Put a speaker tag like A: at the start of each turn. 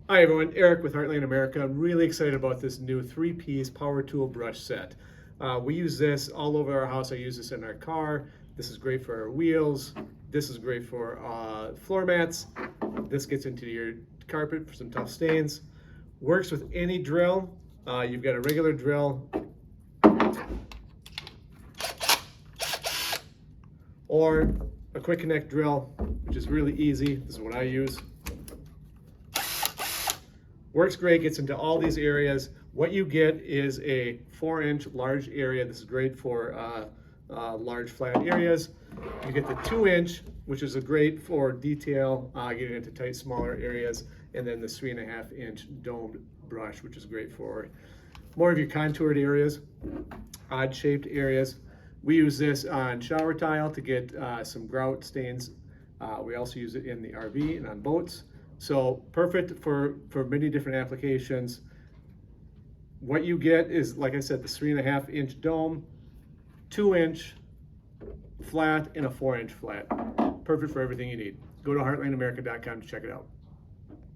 A: Hi everyone, Eric with Heartland America. I'm really excited about this new 3-piece power tool brush set. We use this all over our house. I use this in our car. This is great for our wheels. This is great for floor mats. This gets into your carpet for some tough stains. Works with any drill. You've got a regular drill or a quick connect drill, which is really easy. This is what I use. Works great, gets into all these areas. What you get is a 4-inch large area. This is great for large flat areas. You get the 2-inch, which is great for detail, getting into tight, smaller areas, and then the 3.5-inch domed brush, which is great for more of your contoured areas, odd-shaped areas. We use this on shower tile to get some grout stains. We also use it in the RV and on boats. So perfect for many different applications. What you get is, like I said, the 3.5-inch dome, 2-inch flat, and a 4-inch flat. Perfect for everything you need. Go to heartlandamerica.com to check it out.